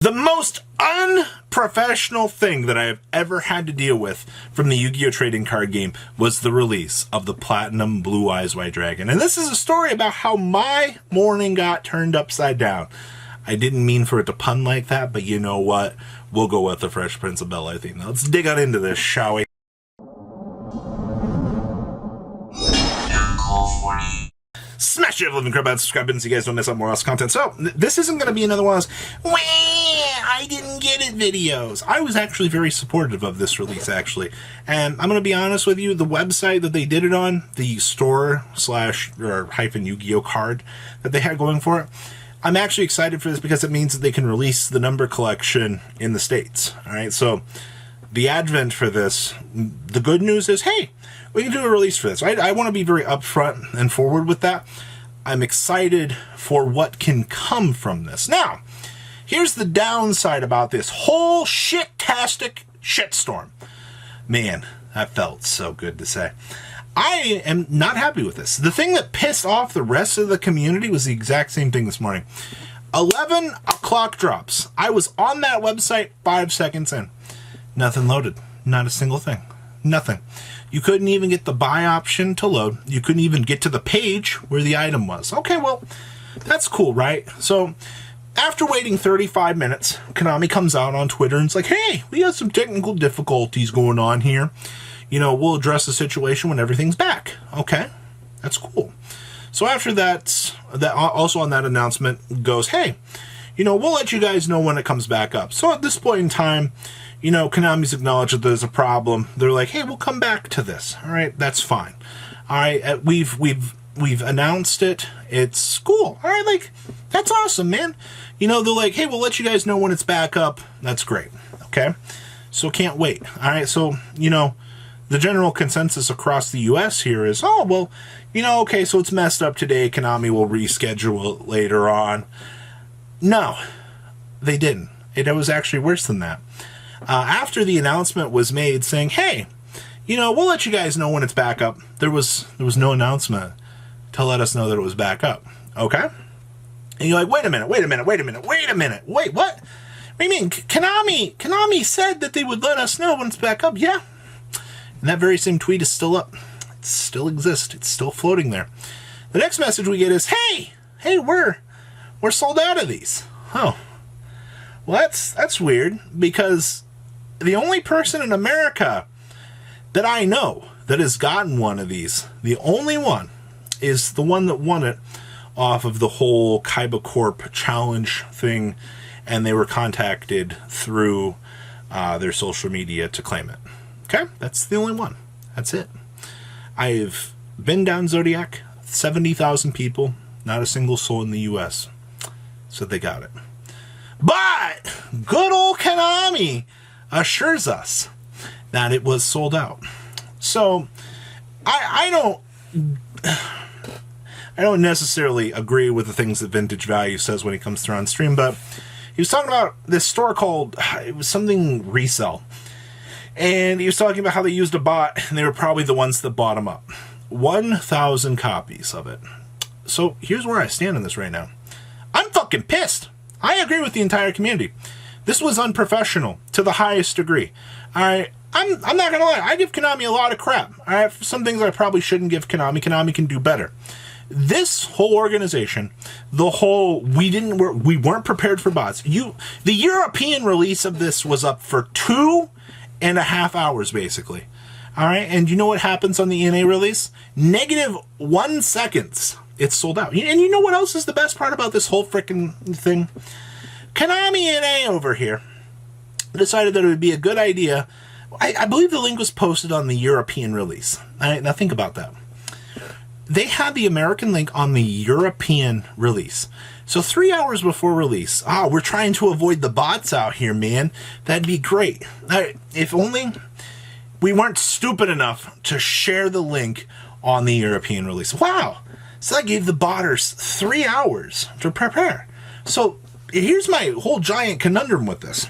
The most unprofessional thing that I have ever had to deal with from the Yu-Gi-Oh! Trading card game was the release of the Platinum Blue Eyes White Dragon. And this is a story about how my morning got turned upside down. I didn't mean for it to pun like that, but you know what? We'll go with the Fresh Prince of Bel-Air theme. Now let's dig on into this, shall we? Smash it, living crap out, subscribe button so you guys don't miss out more awesome content. So, this isn't going to be another one of those, wah, I didn't get it videos. I was actually very supportive of this release, actually. And I'm going to be honest with you, the website that they did it on, the store / or hyphen Yu-Gi-Oh card that they had going for it, I'm actually excited for this because it means that they can release the number collection in the States. Alright, so the advent for this, the good news is, hey, we can do a release for this. I want to be very upfront and forward with that. I'm excited for what can come from this. Now, here's the downside about this whole shit-tastic shitstorm. Man, that felt so good to say. I am not happy with this. The thing that pissed off the rest of the community was the exact same thing this morning. 11 o'clock drops. I was on that website 5 seconds in. Nothing loaded. Not a single thing. Nothing. You couldn't even get the buy option to load. You couldn't even get to the page where the item was. Okay, well, that's cool, right? So, after waiting 35 minutes, Konami comes out on Twitter and it's like, hey, we have some technical difficulties going on here. You know, we'll address the situation when everything's back. Okay, that's cool. So after that also on that announcement goes, hey, you know, we'll let you guys know when it comes back up. So at this point in time, you know, Konami's acknowledged that there's a problem. They're like, hey, we'll come back to this. All right, that's fine. All right, we've announced it. It's cool. All right, like, that's awesome, man. You know, they're like, hey, we'll let you guys know when it's back up. That's great. Okay, so can't wait. All right, so, you know, the general consensus across the U.S. here is, oh, well, you know, okay, so it's messed up today. Konami will reschedule it later on. No, they didn't. It was actually worse than that. After the announcement was made saying, hey, you know, we'll let you guys know when it's back up, there was no announcement to let us know that it was back up. Okay? And you're like, wait a minute, wait, what? What do you mean? Konami said that they would let us know when it's back up. Yeah. And that very same tweet is still up. It still exists. It's still floating there. The next message we get is, hey, we're sold out of these. Oh. Well, that's weird, because the only person in America that I know that has gotten one of these, the only one, is the one that won it off of the whole Kaiba Corp challenge thing, and they were contacted through their social media to claim it. Okay? That's the only one. That's it. I've been down Zodiac, 70,000 people, not a single soul in the U.S. So they got it. But good old Konami assures us that it was sold out. So I don't necessarily agree with the things that Vintage Value says when he comes through on stream, but he was talking about this store called, it was something Resell. And he was talking about how they used a bot, and they were probably the ones that bought them up. 1,000 copies of it. So here's where I stand on this right now. I'm fucking pissed. I agree with the entire community. This was unprofessional to the highest degree. Alright, I'm not gonna lie, I give Konami a lot of crap. Alright, for some things I probably shouldn't give Konami. Konami can do better. This whole organization, the whole, we weren't prepared for bots. The European release of this was up for 2.5 hours, basically. Alright, and you know what happens on the NA release? -1 seconds. It's sold out. And you know what else is the best part about this whole frickin' thing? Konami NA over here decided that it would be a good idea. I believe the link was posted on the European release. Alright, now think about that. They had the American link on the European release. So 3 hours before release, we're trying to avoid the bots out here, man. That'd be great. If only we weren't stupid enough to share the link on the European release. Wow. So that gave the botters 3 hours to prepare. So here's my whole giant conundrum with this.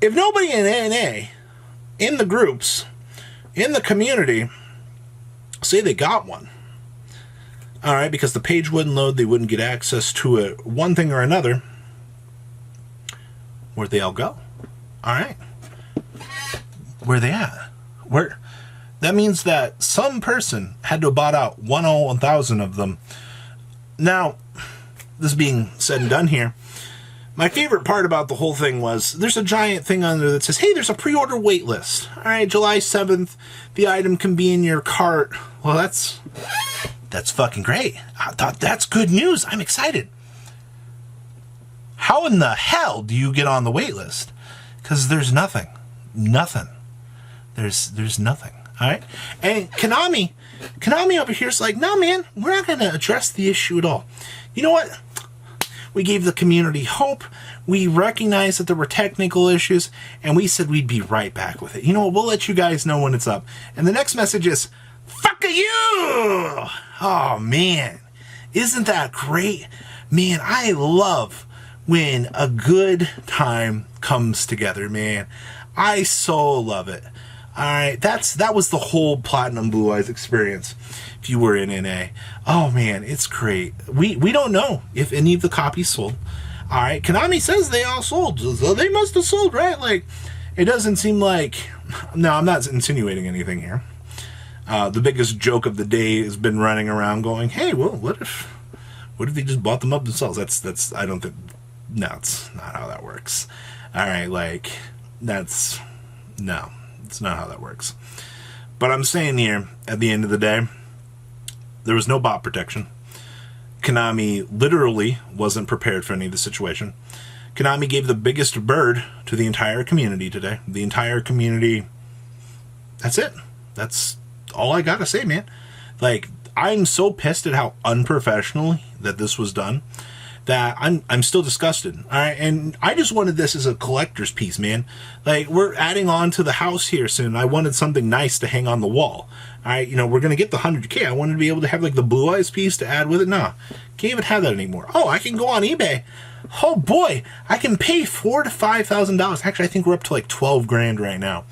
If nobody in NA, in the groups, in the community, say they got one, all right, because the page wouldn't load, they wouldn't get access to it, one thing or another, Where'd they all go? All right. Where are they at? Where? That means that some person had to have bought out 1,000 of them. Now, this being said and done here, my favorite part about the whole thing was there's a giant thing on there that says, hey, there's a pre-order wait list. All right, July 7th, the item can be in your cart. Well, that's fucking great. I thought that's good news. I'm excited. How in the hell do you get on the wait list? Because there's nothing. Nothing. There's nothing. All right? And Konami over here is like, no, man, we're not going to address the issue at all. You know what? We gave the community hope. We recognized that there were technical issues, and we said we'd be right back with it. You know what? We'll let you guys know when it's up. And the next message is, fuck you! Oh, man. Isn't that great? Man, I love when a good time comes together, man. I so love it. All right, that was the whole Platinum Blue Eyes experience. If you were in NA, oh man, it's great. We don't know if any of the copies sold. All right, Konami says they all sold, so they must have sold, right? Like, it doesn't seem like. No, I'm not insinuating anything here. The biggest joke of the day has been running around, going, "Hey, well, what if they just bought them up themselves?" That's. I don't think. No, it's not how that works. All right, like that's no. It's not how that works. But I'm saying here, at the end of the day, there was no bot protection. Konami literally wasn't prepared for any of the situation. Konami gave the biggest bird to the entire community today. The entire community. That's it. That's all I gotta say, man. Like, I'm so pissed at how unprofessionally that this was done that I'm still disgusted. All right, and I just wanted this as a collector's piece, man. Like, we're adding on to the house here soon. I wanted something nice to hang on the wall. All right, you know, we're gonna get the 100K. I wanted to be able to have like the Blue Eyes piece to add with it. Nah, can't even have that anymore. Oh, I can go on eBay. Oh boy, I can pay $4,000 to $5,000. Actually, I think we're up to like 12 grand right now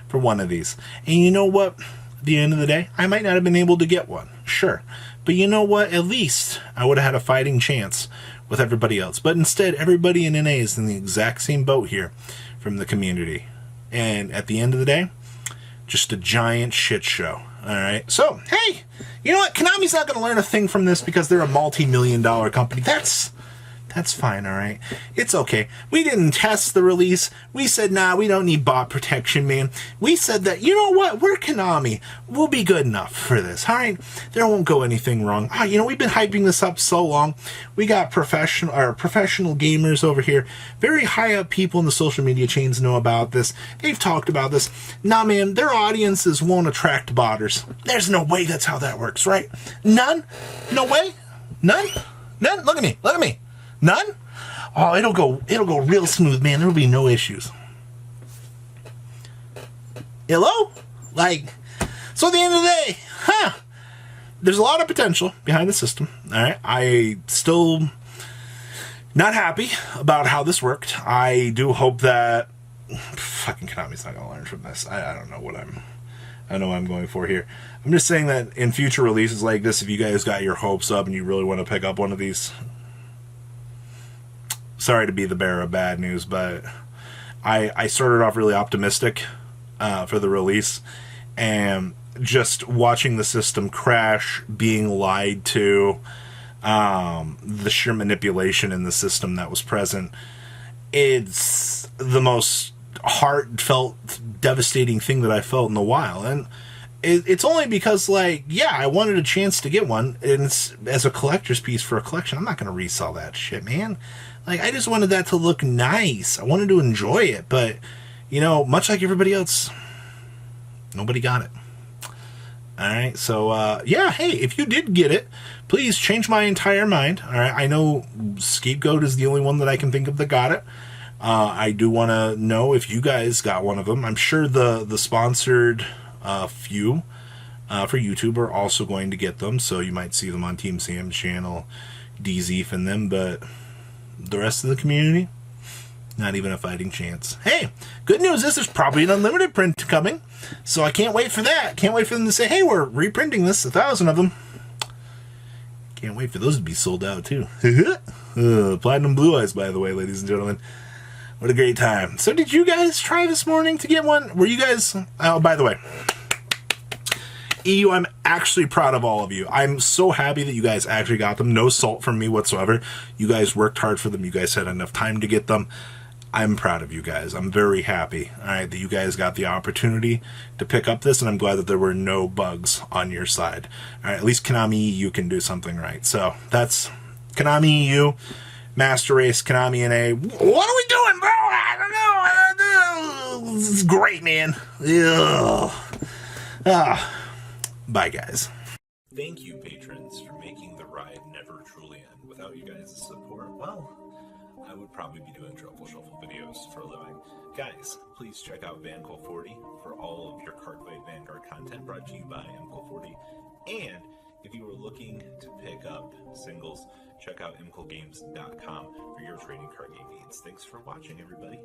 for one of these. And you know what? At the end of the day, I might not have been able to get one. Sure, but you know what? At least I would have had a fighting chance with everybody else. But instead, everybody in NA is in the exact same boat here from the community. And at the end of the day, just a giant shit show. All right. So, hey, you know what? Konami's not going to learn a thing from this because they're a multi-million-dollar company. That's fine, all right? It's okay. We didn't test the release. We said, nah, we don't need bot protection, man. We said that, you know what? We're Konami. We'll be good enough for this, all right? There won't go anything wrong. You know, we've been hyping this up so long. We got professional gamers over here. Very high up people in the social media chains know about this. They've talked about this. Nah, man, their audiences won't attract botters. There's no way that's how that works, right? None? No way? None? None? Look at me. Look at me. None? Oh, it'll go real smooth, man. There'll be no issues. Hello? Like, so at the end of the day, there's a lot of potential behind the system. All right. I still not happy about how this worked. I do hope that fucking Konami's not going to learn from this. I don't know what I'm going for here. I'm just saying that in future releases like this, if you guys got your hopes up and you really want to pick up one of these, sorry to be the bearer of bad news, but I started off really optimistic for the release, and just watching the system crash, being lied to, the sheer manipulation in the system that was present, it's the most heartfelt, devastating thing that I felt in a while. And it's only because, like, yeah, I wanted a chance to get one, and it's as a collector's piece for a collection. I'm not going to resell that shit, man. Like, I just wanted that to look nice. I wanted to enjoy it, but, you know, much like everybody else, nobody got it. All right, so, yeah, hey, if you did get it, please change my entire mind. All right, I know Scapegoat is the only one that I can think of that got it. I do want to know if you guys got one of them. I'm sure the sponsored few for YouTube are also going to get them, so you might see them on Team Sam's channel, DZ and them, but the rest of the community, not even a fighting chance. Hey, good news is there's probably an unlimited print coming, so I can't wait for that. Can't wait for them to say, hey, we're reprinting this, 1,000 of them. Can't wait for those to be sold out, too. Platinum Blue Eyes, by the way, ladies and gentlemen. What a great time. So did you guys try this morning to get one? Were you guys... Oh, by the way, EU, I'm actually proud of all of you. I'm so happy that you guys actually got them. No salt from me whatsoever. You guys worked hard for them. You guys had enough time to get them. I'm proud of you guys. I'm very happy, all right, that you guys got the opportunity to pick up this, and I'm glad that there were no bugs on your side. All right, at least Konami EU can do something right. So that's Konami EU, Master Race, Konami NA. What are we doing, bro? I don't know. This is great, man. Ugh. Bye, guys. Thank you, patrons, for making the ride never truly end. Without you guys' support, well, I would probably be doing Truffle Shuffle videos for a living. Guys, please check out VanCole40 for all of your Cardfight Vanguard content brought to you by MCole40. And if you are looking to pick up singles, check out mcolegames.com for your trading card game needs. Thanks for watching, everybody.